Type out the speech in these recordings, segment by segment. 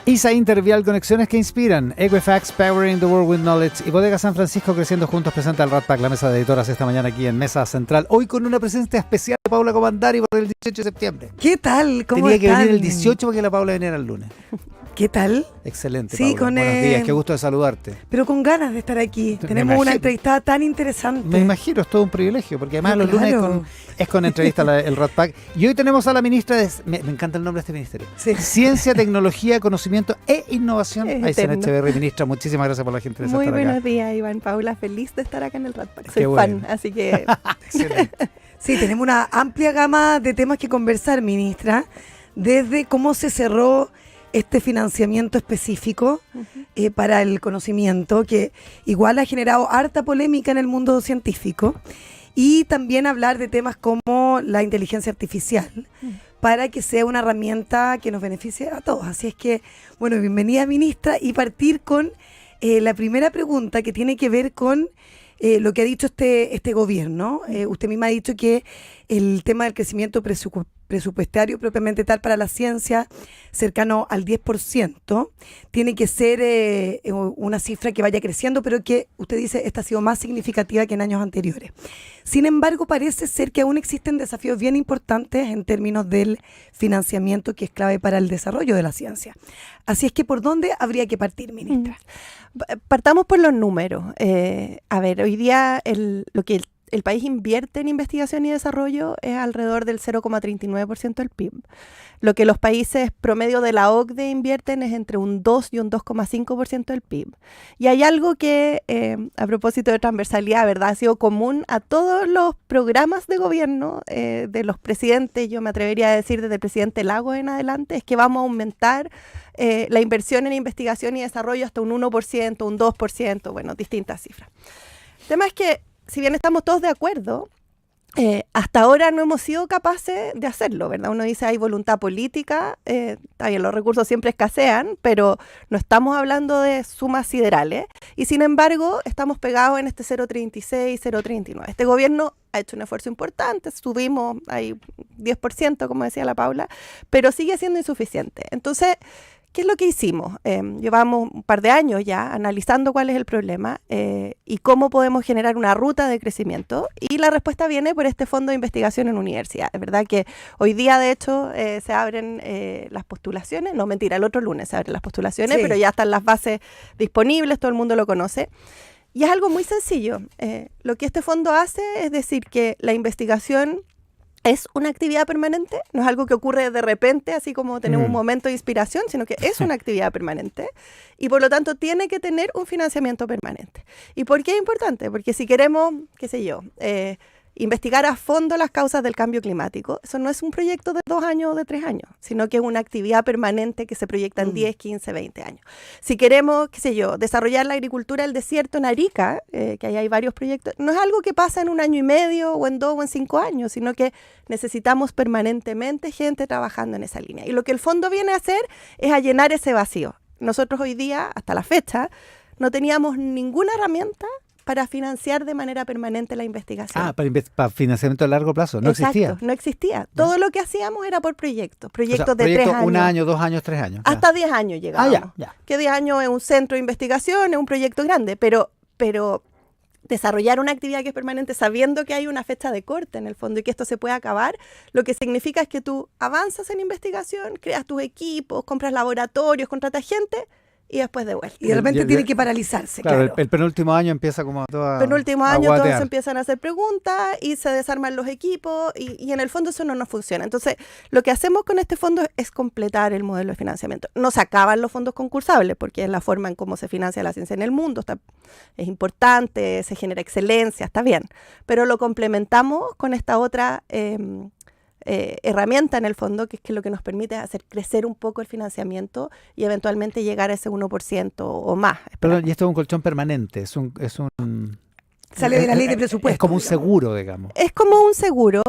ISA Intervial, conexiones que inspiran. Equifax, Powering the World with Knowledge. Y Bodega San Francisco, creciendo juntos, presenta el Rat Pack, la mesa de editoras esta mañana aquí en Mesa Central. Hoy con una presencia especial de Paula Comandari por el 18 de septiembre. ¿Qué tal? ¿Cómo Tenía están? que venir el 18 porque la Paula viniera el lunes. ¿Qué tal? Excelente, Sí, Paula. Buenos días, qué gusto de saludarte. Pero con ganas de estar aquí. Tenemos una entrevistada tan interesante. Me imagino, es todo un privilegio, porque además los claro. lunes es con entrevista el Rat Pack. Y hoy tenemos a la ministra de... Me encanta el nombre de este ministerio. Sí. Ciencia, Tecnología, Conocimiento e Innovación. Aysén Echeverri, ministra, muchísimas gracias por la gentileza de estar acá. Muy buenos días, Iván. Paula, feliz de estar acá en el Rat Pack. Soy Qué bueno. fan, así que... Excelente. Sí, tenemos una amplia gama de temas que conversar, ministra. Desde cómo se cerró este financiamiento específico para el conocimiento, que igual ha generado harta polémica en el mundo científico, y también hablar de temas como la inteligencia artificial, para que sea una herramienta que nos beneficie a todos. Así es que, bueno, bienvenida, ministra, y partir con la primera pregunta, que tiene que ver con lo que ha dicho este gobierno. Usted misma ha dicho que el tema del crecimiento presupuestario propiamente tal para la ciencia, cercano al 10%, tiene que ser una cifra que vaya creciendo, pero que usted dice esta ha sido más significativa que en años anteriores. Sin embargo, parece ser que aún existen desafíos bien importantes en términos del financiamiento, que es clave para el desarrollo de la ciencia. Así es que, ¿por dónde habría que partir, ministra? Partamos por los números. A ver, hoy día lo que el país invierte en investigación y desarrollo es alrededor del 0,39% del PIB. Lo que los países promedio de la OCDE invierten es entre un 2 y un 2,5% del PIB. Y hay algo que, a propósito de transversalidad, ¿verdad?, ha sido común a todos los programas de gobierno de los presidentes, yo me atrevería a decir desde el presidente Lagos en adelante, es que vamos a aumentar la inversión en investigación y desarrollo hasta un 1%, un 2%, bueno, distintas cifras. El tema es que, si bien estamos todos de acuerdo, hasta ahora no hemos sido capaces de hacerlo, ¿verdad? Uno dice hay voluntad política, está bien, los recursos siempre escasean, pero no estamos hablando de sumas siderales, y sin embargo estamos pegados en este 0,36, 0,39. Este gobierno ha hecho un esfuerzo importante, subimos ahí 10%, como decía la Paula, pero sigue siendo insuficiente. Entonces, ¿qué es lo que hicimos? Llevamos un par de años ya analizando cuál es el problema y cómo podemos generar una ruta de crecimiento, y la respuesta viene por este fondo de investigación en universidades. Es verdad que hoy día, de hecho, se abren las postulaciones, no, mentira, el otro lunes se abren las postulaciones, sí, pero ya están las bases disponibles, todo el mundo lo conoce. Y es algo muy sencillo. Lo que este fondo hace es decir que la investigación es una actividad permanente, no es algo que ocurre de repente, así como tenemos un momento de inspiración, sino que es una actividad permanente y por lo tanto tiene que tener un financiamiento permanente. ¿Y por qué es importante? Porque si queremos, qué sé yo, investigar a fondo las causas del cambio climático, eso no es un proyecto de 2 años o de 3 años, sino que es una actividad permanente que se proyecta en 10, 15, 20 años. Si queremos, qué sé yo, desarrollar la agricultura del desierto en Arica, que ahí hay varios proyectos, no es algo que pasa en 1 año y medio, o en 2 o en 5 años, sino que necesitamos permanentemente gente trabajando en esa línea. Y lo que el fondo viene a hacer es a llenar ese vacío. Nosotros hoy día, hasta la fecha, no teníamos ninguna herramienta para financiar de manera permanente la investigación. Para financiamiento a largo plazo, no Exacto, existía. no existía. Todo lo que hacíamos era por proyectos O sea, de 3 años. 1 año, 2 años, 3 años. Hasta 10 años llegábamos. Ya. Que 10 años es un centro de investigación, es un proyecto grande, pero desarrollar una actividad que es permanente sabiendo que hay una fecha de corte en el fondo y que esto se puede acabar, lo que significa es que tú avanzas en investigación, creas tus equipos, compras laboratorios, contratas gente, y después de vuelta. Y de repente tiene que paralizarse, claro. El penúltimo año empieza como a toda penúltimo año guatear. todos empiezan a hacer preguntas y se desarman los equipos y en el fondo eso no nos funciona. Entonces, lo que hacemos con este fondo es completar el modelo de financiamiento. No se acaban los fondos concursables porque es la forma en cómo se financia la ciencia en el mundo. Es importante, se genera excelencia, está bien. Pero lo complementamos con esta otra herramienta en el fondo, que es que lo que nos permite es hacer crecer un poco el financiamiento y eventualmente llegar a ese 1% o más. Perdón, y esto es un colchón permanente, sale de la ley de presupuesto. Es como un seguro, digamos. Es como un seguro.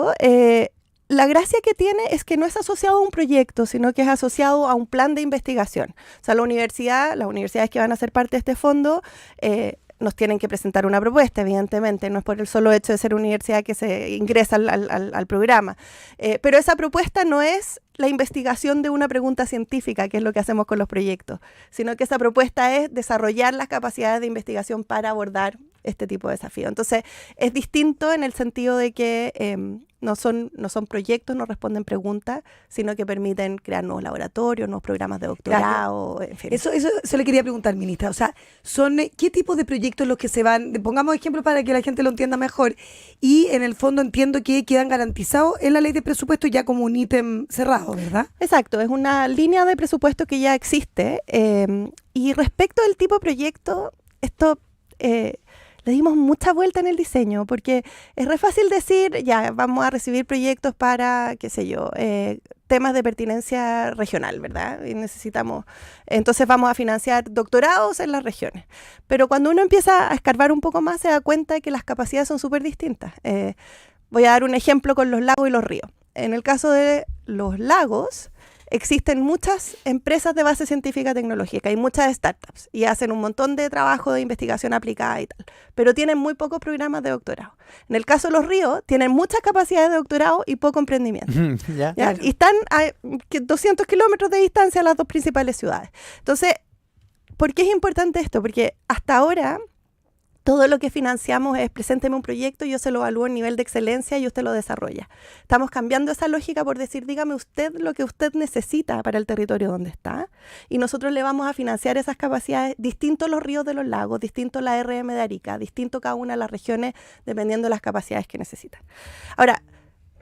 La gracia que tiene es que no es asociado a un proyecto, sino que es asociado a un plan de investigación. O sea, las universidades que van a ser parte de este fondo nos tienen que presentar una propuesta, evidentemente, no es por el solo hecho de ser universidad que se ingresa al programa. Pero esa propuesta no es la investigación de una pregunta científica, que es lo que hacemos con los proyectos, sino que esa propuesta es desarrollar las capacidades de investigación para abordar este tipo de desafíos. Entonces, es distinto en el sentido de que no son proyectos, no responden preguntas, sino que permiten crear nuevos laboratorios, nuevos programas de doctorado, en fin. Eso le quería preguntar, ministra. O sea, ¿qué tipo de proyectos los que se van? Pongamos ejemplos para que la gente lo entienda mejor. Y en el fondo entiendo que quedan garantizados en la ley de presupuesto ya como un ítem cerrado, ¿verdad? Exacto, es una línea de presupuesto que ya existe. Y respecto al tipo de proyecto, esto... le dimos mucha vuelta en el diseño, porque es re fácil decir, ya, vamos a recibir proyectos para, qué sé yo, temas de pertinencia regional, ¿verdad? Y entonces vamos a financiar doctorados en las regiones. Pero cuando uno empieza a escarbar un poco más, se da cuenta de que las capacidades son súper distintas. Voy a dar un ejemplo con los lagos y los ríos. En el caso de los lagos, existen muchas empresas de base científica tecnológica y muchas startups y hacen un montón de trabajo de investigación aplicada y tal, pero tienen muy pocos programas de doctorado. En el caso de los ríos, tienen muchas capacidades de doctorado y poco emprendimiento. ¿Ya? Claro. Y están a 200 kilómetros de distancia de las dos principales ciudades. Entonces, ¿por qué es importante esto? Porque hasta ahora todo lo que financiamos es presénteme un proyecto, yo se lo evalúo en nivel de excelencia y usted lo desarrolla. Estamos cambiando esa lógica por decir, dígame usted lo que usted necesita para el territorio donde está y nosotros le vamos a financiar esas capacidades, distintos los ríos de los lagos, distinto la RM de Arica, distinto cada una de las regiones dependiendo de las capacidades que necesitan. Ahora,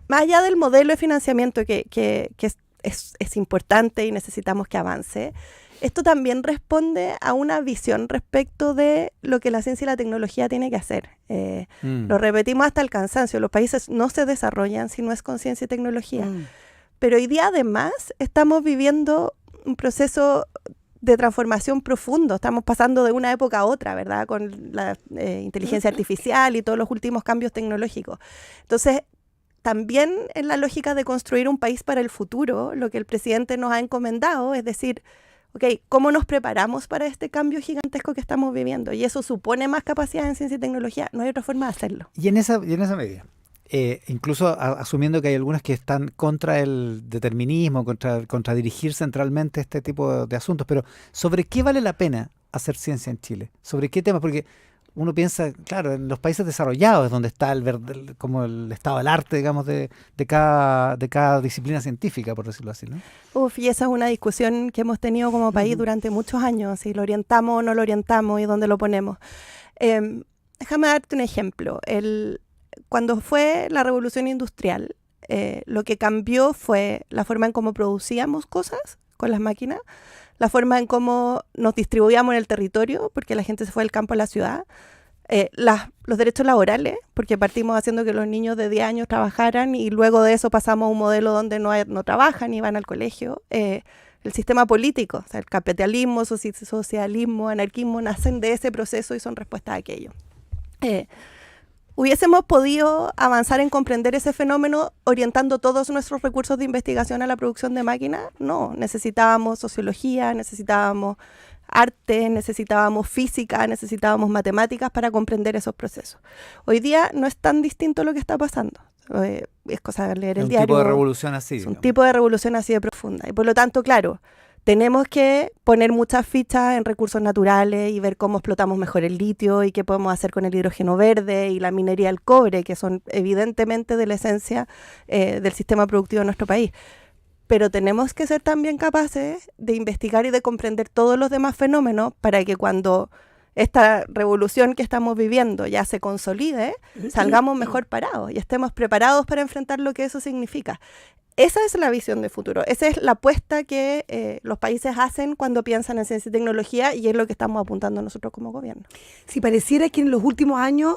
más allá del modelo de financiamiento que es importante y necesitamos que avance, esto también responde a una visión respecto de lo que la ciencia y la tecnología tiene que hacer. Lo repetimos hasta el cansancio, los países no se desarrollan si no es con ciencia y tecnología. Pero hoy día además estamos viviendo un proceso de transformación profundo, estamos pasando de una época a otra, ¿verdad? Con la inteligencia artificial y todos los últimos cambios tecnológicos. Entonces, también en la lógica de construir un país para el futuro, lo que el presidente nos ha encomendado es decir, ok, ¿cómo nos preparamos para este cambio gigantesco que estamos viviendo? Y eso supone más capacidad en ciencia y tecnología. No hay otra forma de hacerlo. Y en esa medida, incluso asumiendo que hay algunas que están contra el determinismo, contra dirigir centralmente este tipo de asuntos, pero ¿sobre qué vale la pena hacer ciencia en Chile? ¿Sobre qué temas? Porque uno piensa, claro, en los países desarrollados es donde está como el estado del arte, digamos, de cada disciplina científica, por decirlo así, ¿no? Y esa es una discusión que hemos tenido como país durante muchos años, si lo orientamos o no lo orientamos y dónde lo ponemos. Déjame darte un ejemplo. Cuando fue la revolución industrial, lo que cambió fue la forma en cómo producíamos cosas con las máquinas, la forma en cómo nos distribuíamos en el territorio, porque la gente se fue del campo a la ciudad, los derechos laborales, porque partimos haciendo que los niños de 10 años trabajaran y luego de eso pasamos a un modelo donde no trabajan y van al colegio. El sistema político, o sea, el capitalismo, socialismo, anarquismo, nacen de ese proceso y son respuesta a aquello. ¿Hubiésemos podido avanzar en comprender ese fenómeno orientando todos nuestros recursos de investigación a la producción de máquinas? No, necesitábamos sociología, necesitábamos arte, necesitábamos física, necesitábamos matemáticas para comprender esos procesos. Hoy día no es tan distinto lo que está pasando. Es cosa de leer el diario. Un tipo de revolución así. Es un tipo de revolución así de profunda. Y por lo tanto, claro, tenemos que poner muchas fichas en recursos naturales y ver cómo explotamos mejor el litio y qué podemos hacer con el hidrógeno verde y la minería del cobre, que son evidentemente de la esencia del sistema productivo de nuestro país. Pero tenemos que ser también capaces de investigar y de comprender todos los demás fenómenos para que cuando esta revolución que estamos viviendo ya se consolide, salgamos mejor parados y estemos preparados para enfrentar lo que eso significa. Esa es la visión de futuro, esa es la apuesta que los países hacen cuando piensan en ciencia y tecnología y es lo que estamos apuntando nosotros como gobierno. Si pareciera que en los últimos años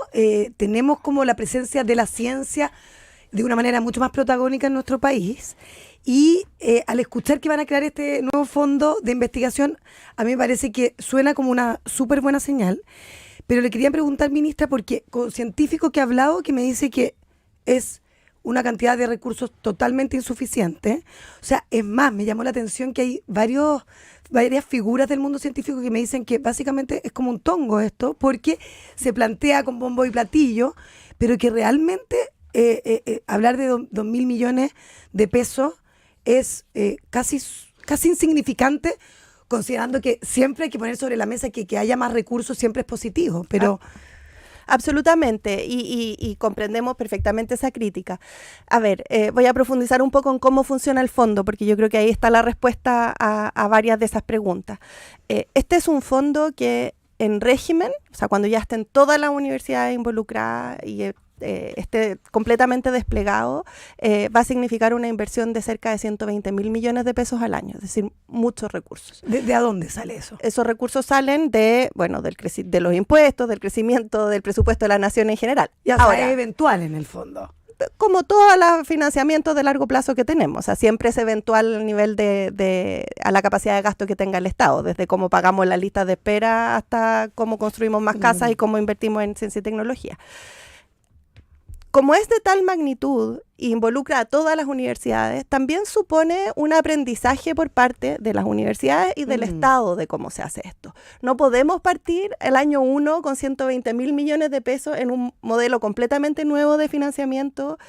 tenemos como la presencia de la ciencia de una manera mucho más protagónica en nuestro país y al escuchar que van a crear este nuevo fondo de investigación, a mí me parece que suena como una súper buena señal, pero le quería preguntar, ministra, porque con científico que ha hablado que me dice que es una cantidad de recursos totalmente insuficiente. O sea, es más, me llamó la atención que hay varios varias figuras del mundo científico que me dicen que básicamente es como un tongo esto, porque se plantea con bombo y platillo, pero que realmente hablar de 2.000 millones de pesos es casi insignificante, considerando que siempre hay que poner sobre la mesa que haya más recursos, siempre es positivo, pero... Absolutamente, y comprendemos perfectamente esa crítica. A ver, voy a profundizar un poco en cómo funciona el fondo, porque yo creo que ahí está la respuesta a varias de esas preguntas. Este es un fondo que en régimen, o sea, cuando ya estén todas las universidades involucradas y esté completamente desplegado, va a significar una inversión de cerca de 120.000 millones de pesos al año, es decir, muchos recursos. ¿De a dónde sale eso? Esos recursos salen de los impuestos, del crecimiento del presupuesto de la nación en general. Ahora, es eventual en el fondo. Como todos los financiamientos de largo plazo que tenemos, o sea, siempre es eventual el nivel a la capacidad de gasto que tenga el Estado, desde cómo pagamos las listas de espera hasta cómo construimos más casas y cómo invertimos en ciencia y tecnología. Como es de tal magnitud e involucra a todas las universidades, también supone un aprendizaje por parte de las universidades y del Estado de cómo se hace esto. No podemos partir el año 1 con 120.000 millones de pesos en un modelo completamente nuevo de financiamiento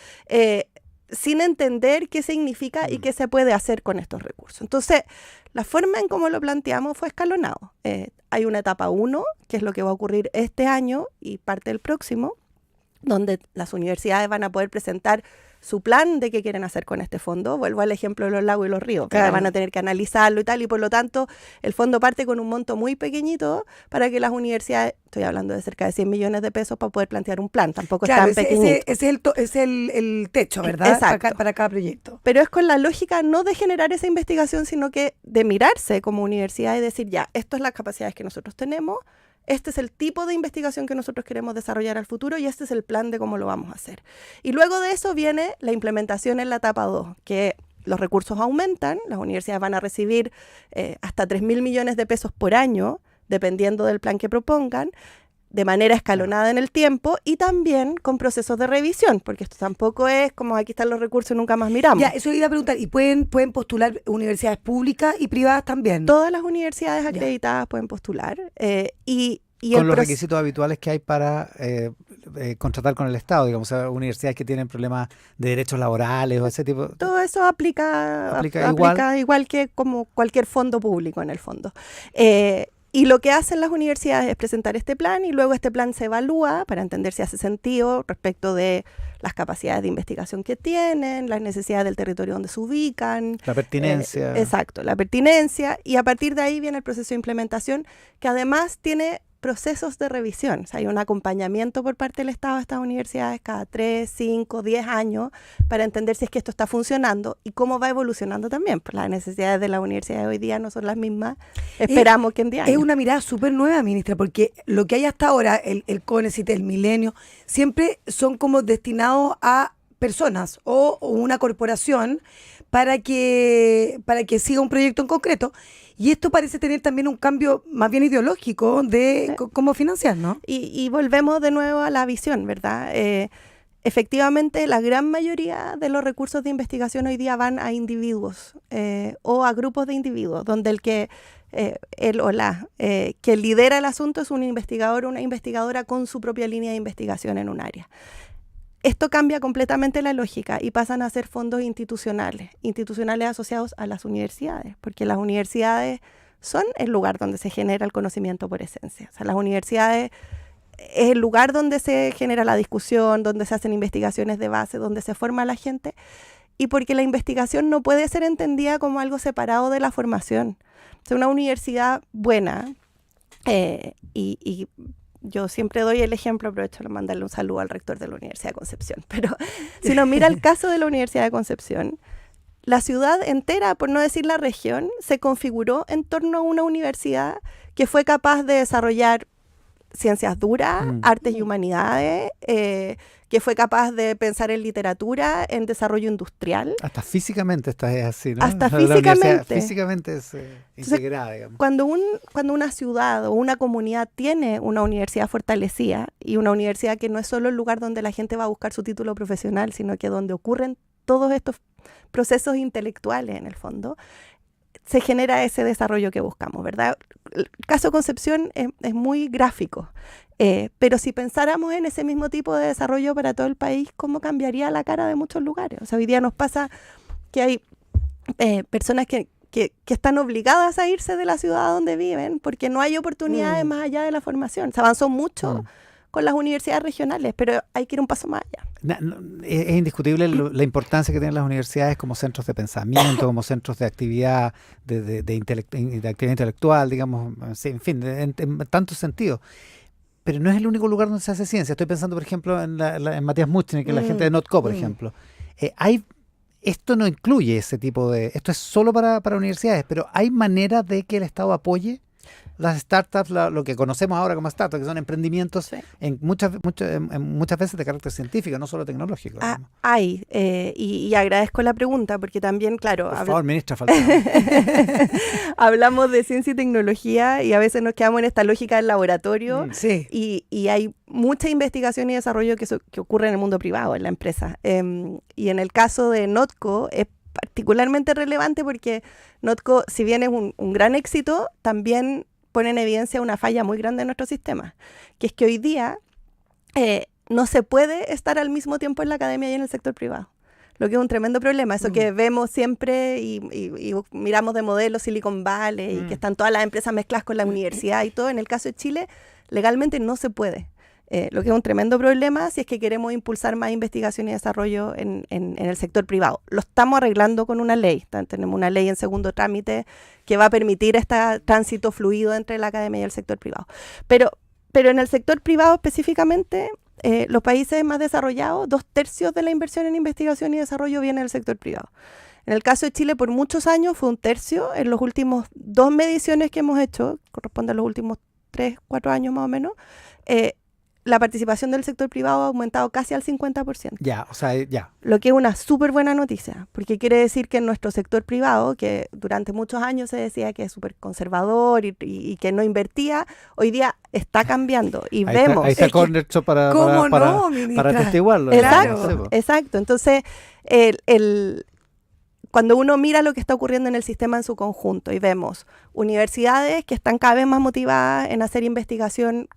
sin entender qué significa y qué se puede hacer con estos recursos. Entonces, la forma en cómo lo planteamos fue escalonado. Hay una etapa 1, que es lo que va a ocurrir este año y parte del próximo, donde las universidades van a poder presentar su plan de qué quieren hacer con este fondo. Vuelvo al ejemplo de los lagos y los ríos, que van a tener que analizarlo y tal, y por lo tanto el fondo parte con un monto muy pequeñito para que las universidades, estoy hablando de cerca de 100 millones de pesos, para poder plantear un plan, tampoco es tan pequeñito. Es el techo, ¿verdad? Exacto. Para cada proyecto. Pero es con la lógica no de generar esa investigación, sino que de mirarse como universidad y decir, ya, esto es las capacidades que nosotros tenemos, este es el tipo de investigación que nosotros queremos desarrollar al futuro y este es el plan de cómo lo vamos a hacer. Y luego de eso viene la implementación en la etapa 2, que los recursos aumentan, las universidades van a recibir hasta 3.000 millones de pesos por año, dependiendo del plan que propongan, de manera escalonada en el tiempo y también con procesos de revisión, porque esto tampoco es como aquí están los recursos y nunca más miramos. Ya, eso iba a preguntar, ¿y pueden postular universidades públicas y privadas también? Todas las universidades acreditadas pueden postular y con los requisitos habituales que hay para contratar con el Estado, digamos, universidades que tienen problemas de derechos laborales o ese tipo. Todo eso aplica igual que como cualquier fondo público en el fondo. Y lo que hacen las universidades es presentar este plan y luego este plan se evalúa para entender si hace sentido respecto de las capacidades de investigación que tienen, las necesidades del territorio donde se ubican. La pertinencia. Exacto, la pertinencia. Y a partir de ahí viene el proceso de implementación, que además tiene procesos de revisión. O sea, hay un acompañamiento por parte del Estado a estas universidades cada 3, 5, 10 años para entender si es que esto está funcionando y cómo va evolucionando también. Pues las necesidades de la universidad de hoy día no son las mismas. Esperamos que en 10 años. Es una mirada súper nueva, ministra, porque lo que hay hasta ahora, el CONECYT, el Milenio, siempre son como destinados a personas o una corporación para que siga un proyecto en concreto. Y esto parece tener también un cambio más bien ideológico de cómo financiar, ¿no? Y volvemos de nuevo a la visión, ¿verdad? Efectivamente, la gran mayoría de los recursos de investigación hoy día van a individuos o a grupos de individuos, donde él o la que lidera el asunto es un investigador o una investigadora con su propia línea de investigación en un área. Esto cambia completamente la lógica y pasan a ser fondos institucionales asociados a las universidades, porque las universidades son el lugar donde se genera el conocimiento por esencia. O sea, las universidades es el lugar donde se genera la discusión, donde se hacen investigaciones de base, donde se forma la gente, y porque la investigación no puede ser entendida como algo separado de la formación. O sea, una universidad buena y yo siempre doy el ejemplo, aprovecho de mandarle un saludo al rector de la Universidad de Concepción, pero si uno mira el caso de la Universidad de Concepción, la ciudad entera, por no decir la región, se configuró en torno a una universidad que fue capaz de desarrollar ciencias duras, artes y humanidades, que fue capaz de pensar en literatura, en desarrollo industrial. Hasta físicamente es así, ¿no? Hasta físicamente. Físicamente es integrada, digamos. Cuando una ciudad o una comunidad tiene una universidad fortalecida y una universidad que no es solo el lugar donde la gente va a buscar su título profesional, sino que donde ocurren todos estos procesos intelectuales en el fondo, se genera ese desarrollo que buscamos, ¿verdad? El caso Concepción es muy gráfico, pero si pensáramos en ese mismo tipo de desarrollo para todo el país, ¿cómo cambiaría la cara de muchos lugares? O sea, hoy día nos pasa que hay personas que están obligadas a irse de la ciudad donde viven porque no hay oportunidades más allá de la formación. Se avanzó mucho con las universidades regionales, pero hay que ir un paso más allá. Es indiscutible la importancia que tienen las universidades como centros de pensamiento, como centros de actividad, de actividad intelectual, digamos, en fin, en tantos sentidos. Pero no es el único lugar donde se hace ciencia. Estoy pensando, por ejemplo, en Matías Muchnik, que es la gente de NotCo, por ejemplo. Esto no incluye ese tipo de... Esto es solo para universidades, pero ¿hay manera de que el Estado apoye las startups, lo que conocemos ahora como startups, que son emprendimientos en muchas veces de carácter científico, no solo tecnológico? Hay, y agradezco la pregunta, porque también, claro... Por favor, ministra, falta. Hablamos de ciencia y tecnología y a veces nos quedamos en esta lógica del laboratorio y hay mucha investigación y desarrollo que ocurre en el mundo privado, en la empresa. Y en el caso de NotCo es particularmente relevante porque NotCo, si bien es un gran éxito, también pone en evidencia una falla muy grande en nuestro sistema, que es que hoy día no se puede estar al mismo tiempo en la academia y en el sector privado, lo que es un tremendo problema. Eso que vemos siempre y miramos de modelo Silicon Valley y que están todas las empresas mezcladas con la universidad y todo, en el caso de Chile, legalmente no se puede. Lo que es un tremendo problema si es que queremos impulsar más investigación y desarrollo en el sector privado. Lo estamos arreglando con una ley. Tenemos una ley en segundo trámite que va a permitir este tránsito fluido entre la academia y el sector privado. Pero en el sector privado específicamente, los países más desarrollados, 2/3 de la inversión en investigación y desarrollo viene del sector privado. En el caso de Chile, por muchos años fue 1/3. En los últimos 2 mediciones que hemos hecho, corresponde a los últimos 3, 4 años más o menos, la participación del sector privado ha aumentado casi al 50%. Ya. Lo que es una súper buena noticia, porque quiere decir que en nuestro sector privado, que durante muchos años se decía que es súper conservador y que no invertía, hoy día está cambiando y vemos... Ahí está Corner Shop para atestiguarlo. Exacto. Entonces, cuando uno mira lo que está ocurriendo en el sistema en su conjunto y vemos universidades que están cada vez más motivadas en hacer investigación,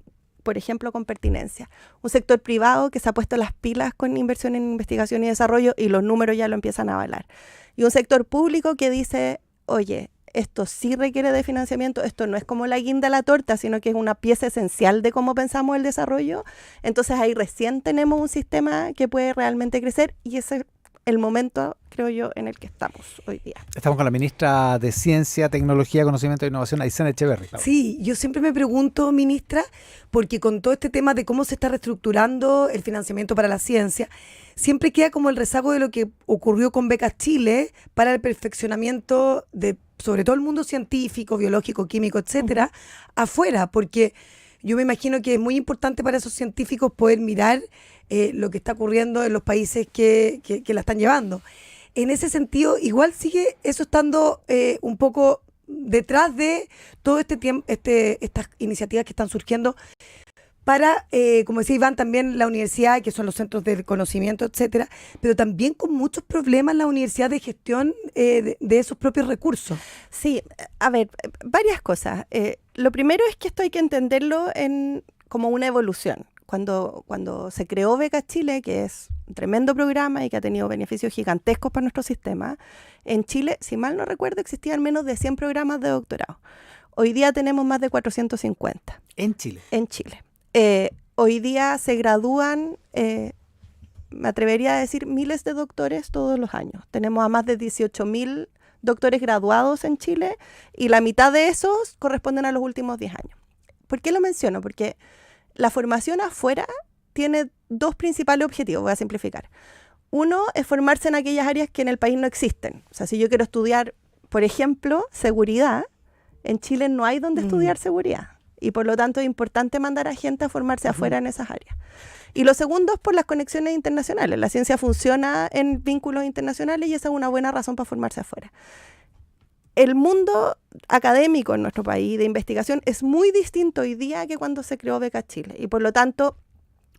por ejemplo, con pertinencia. Un sector privado que se ha puesto las pilas con inversión en investigación y desarrollo y los números ya lo empiezan a avalar. Y un sector público que dice, oye, esto sí requiere de financiamiento, esto no es como la guinda a la torta, sino que es una pieza esencial de cómo pensamos el desarrollo. Entonces ahí recién tenemos un sistema que puede realmente crecer y ese es el momento, creo yo, en el que estamos hoy día. Estamos con la ministra de Ciencia, Tecnología, Conocimiento e Innovación, Aysén Echeverri. Sí, yo siempre me pregunto, ministra, porque con todo este tema de cómo se está reestructurando el financiamiento para la ciencia, siempre queda como el rezago de lo que ocurrió con Becas Chile para el perfeccionamiento de, sobre todo el mundo científico, biológico, químico, etcétera, afuera, porque yo me imagino que es muy importante para esos científicos poder mirar lo que está ocurriendo en los países que la están llevando. En ese sentido, igual sigue eso estando un poco detrás de todo estas iniciativas que están surgiendo para, como decía Iván, también la universidad, que son los centros de conocimiento, etcétera, pero también con muchos problemas la universidad de gestión de esos propios recursos. Sí, a ver, varias cosas. Lo primero es que esto hay que entenderlo como una evolución. Cuando se creó Becas Chile, que es un tremendo programa y que ha tenido beneficios gigantescos para nuestro sistema, en Chile, si mal no recuerdo, existían menos de 100 programas de doctorado. Hoy día tenemos más de 450. ¿En Chile? En Chile. Hoy día se gradúan, me atrevería a decir, miles de doctores todos los años. Tenemos a más de 18.000 doctores graduados en Chile y la mitad de esos corresponden a los últimos 10 años. ¿Por qué lo menciono? Porque la formación afuera tiene 2 principales objetivos, voy a simplificar. Uno es formarse en aquellas áreas que en el país no existen. O sea, si yo quiero estudiar, por ejemplo, seguridad, en Chile no hay donde estudiar seguridad. Y por lo tanto es importante mandar a gente a formarse afuera en esas áreas. Y lo segundo es por las conexiones internacionales. La ciencia funciona en vínculos internacionales y esa es una buena razón para formarse afuera. El mundo académico en nuestro país de investigación es muy distinto hoy día que cuando se creó Becas Chile. Y por lo tanto,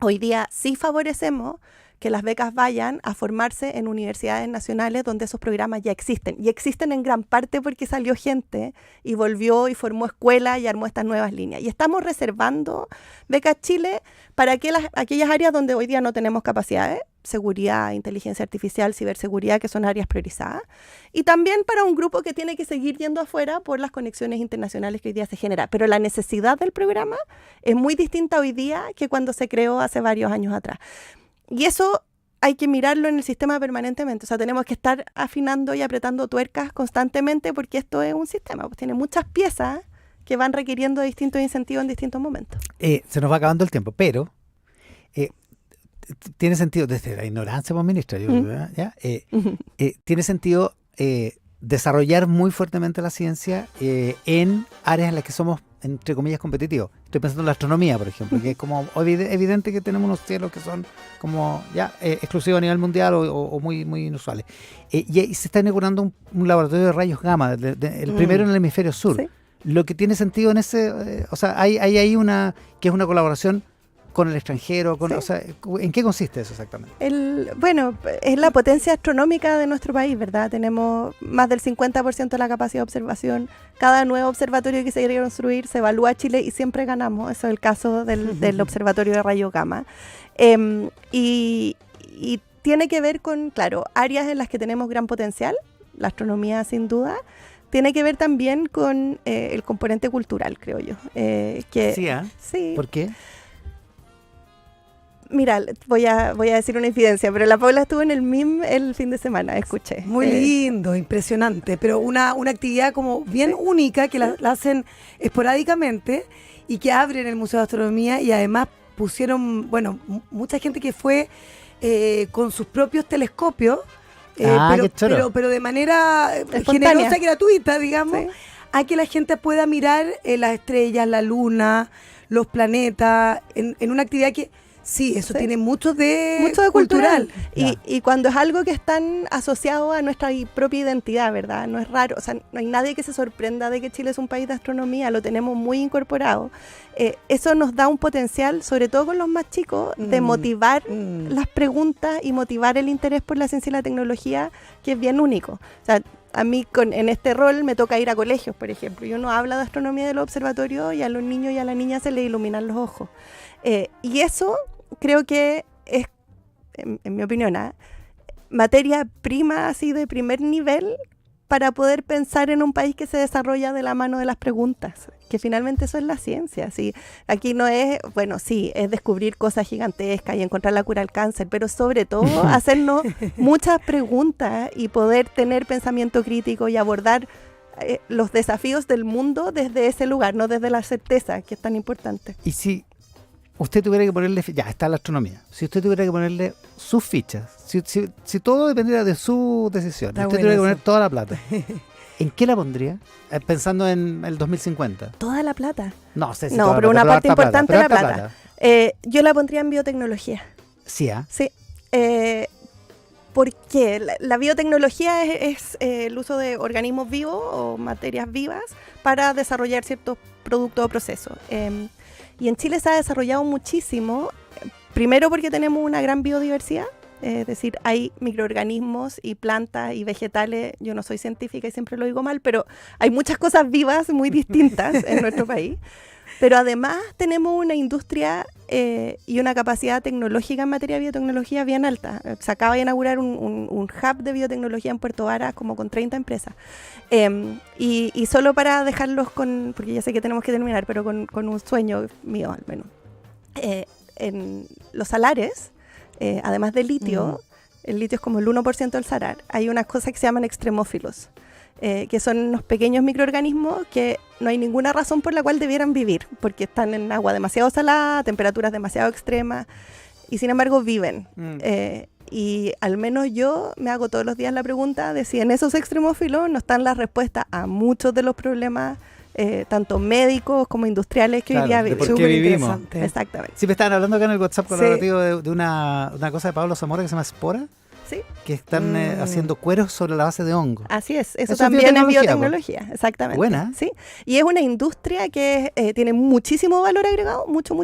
hoy día sí favorecemos que las becas vayan a formarse en universidades nacionales donde esos programas ya existen. Y existen en gran parte porque salió gente y volvió y formó escuelas y armó estas nuevas líneas. Y estamos reservando becas Chile para aquellas áreas donde hoy día no tenemos capacidades, seguridad, inteligencia artificial, ciberseguridad, que son áreas priorizadas, y también para un grupo que tiene que seguir yendo afuera por las conexiones internacionales que hoy día se generan. Pero la necesidad del programa es muy distinta hoy día que cuando se creó hace varios años atrás. Y eso hay que mirarlo en el sistema permanentemente. O sea, tenemos que estar afinando y apretando tuercas constantemente porque esto es un sistema, pues tiene muchas piezas que van requiriendo distintos incentivos en distintos momentos. Se nos va acabando el tiempo, pero tiene sentido, desde la ignorancia, pues, ministra, ¿ya? Tiene sentido desarrollar muy fuertemente la ciencia en áreas en las que somos, entre comillas, competitivos. Estoy pensando en la astronomía, por ejemplo, que es como evidente que tenemos unos cielos que son como ya exclusivos a nivel mundial o muy, muy inusuales. Y se está inaugurando un laboratorio de rayos gamma, el primero en el hemisferio sur. Sí. Lo que tiene sentido en ese, o sea, hay ahí que es una colaboración con el extranjero, Sí. o sea, ¿en qué consiste eso exactamente? Bueno, es la potencia astronómica de nuestro país, ¿verdad? Tenemos más del 50% de la capacidad de observación. Cada nuevo observatorio que se quiere construir se evalúa a Chile y siempre ganamos. Eso es el caso del observatorio de rayos gamma. Y tiene que ver con, claro, áreas en las que tenemos gran potencial, la astronomía sin duda. Tiene que ver también con el componente cultural, creo yo. Sí. ¿Por qué? Mira, voy a decir una infidencia, pero la Paula estuvo en el MIM el fin de semana, escuché. Muy lindo, impresionante, pero una actividad como bien única que la hacen esporádicamente y que abren el Museo de Astronomía y además pusieron, bueno, mucha gente que fue con sus propios telescopios, qué choro. pero de manera Espontánea. generosa y gratuita, digamos, Sí. a que la gente pueda mirar las estrellas, la luna, los planetas, en una actividad que sí, eso Sí. tiene mucho de cultural. Ya. Y cuando es algo que es tan asociado a nuestra propia identidad, ¿verdad? No es raro, o sea, no hay nadie que se sorprenda de que Chile es un país de astronomía, lo tenemos muy incorporado. Eso nos da un potencial, sobre todo con los más chicos, de motivar las preguntas y motivar el interés por la ciencia y la tecnología, que es bien único. O sea, a mí en este rol me toca ir a colegios, por ejemplo, y uno habla de astronomía de los observatorios y a los niños y a las niñas se les iluminan los ojos. Y eso creo que es, en mi opinión, materia prima así de primer nivel para poder pensar en un país que se desarrolla de la mano de las preguntas, que finalmente eso es la ciencia. ¿Sí? Aquí no es, bueno, sí, es descubrir cosas gigantescas y encontrar la cura al cáncer, pero sobre todo hacernos muchas preguntas y poder tener pensamiento crítico y abordar los desafíos del mundo desde ese lugar, no desde la certeza, que es tan importante. Y si usted tuviera que ponerle, ya está la astronomía, si usted tuviera que ponerle sus fichas, si todo dependiera de su decisión, Está usted bueno tuviera que poner eso. toda la plata, ¿en qué la pondría? Pensando en el 2050. Toda la plata. No sé si No, toda pero la una plata, parte harta importante pero es la harta plata. Yo la pondría en biotecnología. Sí, Sí. Porque la biotecnología es el uso de organismos vivos o materias vivas para desarrollar ciertos productos o procesos. Y en Chile se ha desarrollado muchísimo, primero porque tenemos una gran biodiversidad, es decir, hay microorganismos y plantas y vegetales, yo no soy científica y siempre lo digo mal, pero hay muchas cosas vivas muy distintas en nuestro país. Pero además tenemos una industria y una capacidad tecnológica en materia de biotecnología bien alta. Se acaba de inaugurar un hub de biotecnología en Puerto Varas como con 30 empresas. Y solo para dejarlos porque ya sé que tenemos que terminar, pero con un sueño mío al menos. En los salares, además de litio, el litio es como el 1% del salar, hay unas cosas que se llaman extremófilos. Que son unos pequeños microorganismos que no hay ninguna razón por la cual debieran vivir, porque están en agua demasiado salada, temperaturas demasiado extremas, y sin embargo viven. Y al menos yo me hago todos los días la pregunta de si en esos extremófilos no están las respuestas a muchos de los problemas, tanto médicos como industriales que hoy día de por vivimos. qué vivimos. Interesante. Exactamente. Sí, me estaban hablando acá en el WhatsApp Sí. colaborativo de una cosa de Pablo Zamora que se llama Spora. Sí. que están haciendo cueros sobre la base de hongo. Así es, eso Eso es también es biotecnología, biotecnología, exactamente. Buena. Sí, y es una industria que tiene muchísimo valor agregado, mucho,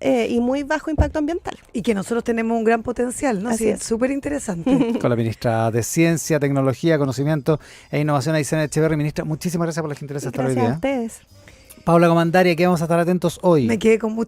y muy bajo impacto ambiental. Y que nosotros tenemos un gran potencial, ¿no? Así Sí, es. súper interesante. Con la ministra de Ciencia, Tecnología, Conocimiento e Innovación, Aysén Echeverri. Ministra, muchísimas gracias por la gentileza de estar hoy Gracias a día. ustedes. Paula Comandaria, que vamos a estar atentos hoy. Me quedé con mucha